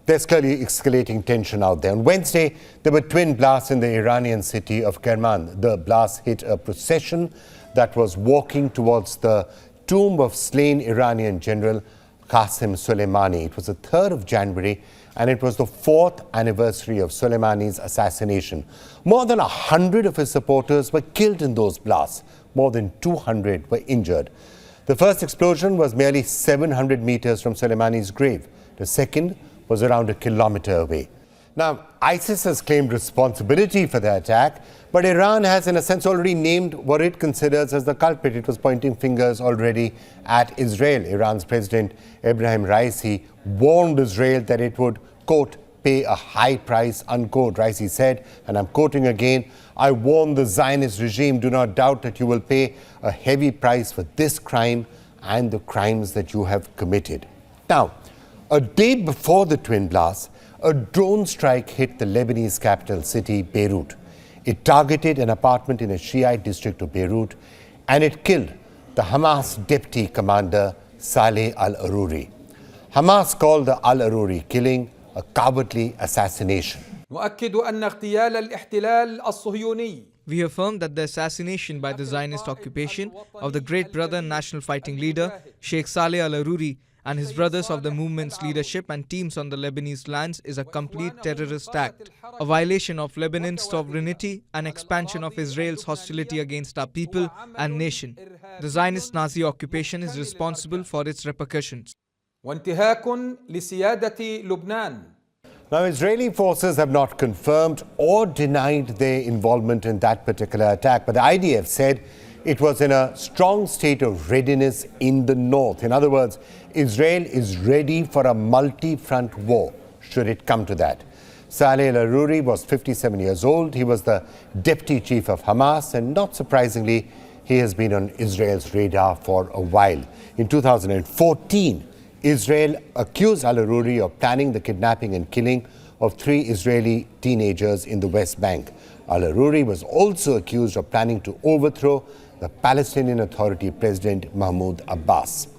There's clearly escalating tension out there. On Wednesday, there were twin blasts in the Iranian city of Kerman. The blast hit a procession that was walking towards the tomb of slain Iranian General Qasem Soleimani. It was the 3rd of January and it was the 4th anniversary of Soleimani's assassination. More than 100 of his supporters were killed in those blasts. More than 200 were injured. The first explosion was merely 700 meters from Soleimani's grave. The second was around a kilometer away. Now, ISIS has claimed responsibility for the attack, but Iran has in a sense already named what it considers as the culprit. It was pointing fingers already at Israel. Iran's President Ebrahim Raisi warned Israel that it would, quote, pay a high price, unquote. Raisi said, and I'm quoting again, "I warn the Zionist regime, do not doubt that you will pay a heavy price for this crime and the crimes that you have committed." Now, a day before the twin blasts, a drone strike hit the Lebanese capital city, Beirut. It targeted an apartment in a Shiite district of Beirut, and it killed the Hamas Deputy Commander, Saleh al-Aruri. Hamas called the al-Aruri killing a cowardly assassination. We affirm that the assassination by the Zionist occupation of the great brother and national fighting leader, Sheikh Saleh al-Aruri, and his brothers of the movement's leadership and teams on the Lebanese lands is a complete terrorist act, a violation of Lebanon's sovereignty and expansion of Israel's hostility against our people and nation. The Zionist Nazi occupation is responsible for its repercussions. Now, Israeli forces have not confirmed or denied their involvement in that particular attack, but the IDF said it was in a strong state of readiness in the north. In other words, Israel is ready for a multi-front war, should it come to that. Saleh al-Aruri was 57 years old. He was the deputy chief of Hamas, and not surprisingly, he has been on Israel's radar for a while. In 2014, Israel accused al-Aruri of planning the kidnapping and killing of 3 Israeli teenagers in the West Bank. Al-Aruri was also accused of planning to overthrow the Palestinian Authority President Mahmoud Abbas.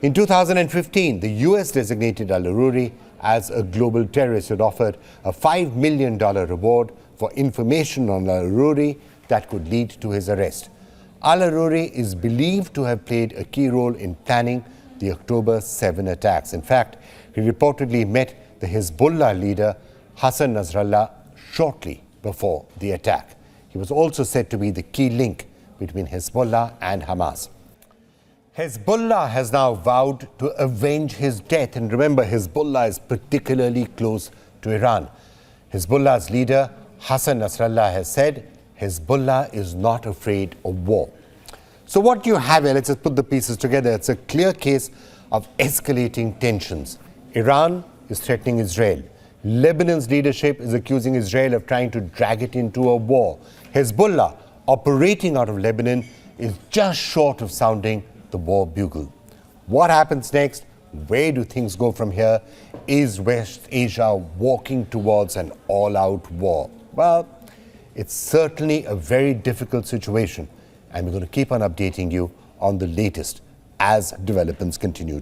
In 2015, the US designated al-Aruri as a global terrorist. It offered a $5 million reward for information on al-Aruri that could lead to his arrest. Al-Aruri is believed to have played a key role in planning the October 7 attacks. In fact, he reportedly met the Hezbollah leader Hassan Nasrallah shortly before the attack. He was also said to be the key link between Hezbollah and Hamas. Hezbollah has now vowed to avenge his death. And remember, Hezbollah is particularly close to Iran. Hezbollah's leader, Hassan Nasrallah, has said Hezbollah is not afraid of war. So what do you have here? Let's just put the pieces together. It's a clear case of escalating tensions. Iran is threatening Israel. Lebanon's leadership is accusing Israel of trying to drag it into a war. Hezbollah, operating out of Lebanon, is just short of sounding the war bugle. What happens next? Where do things go from here? Is West Asia walking towards an all-out war? Well, it's certainly a very difficult situation, and we're going to keep on updating you on the latest as developments continue.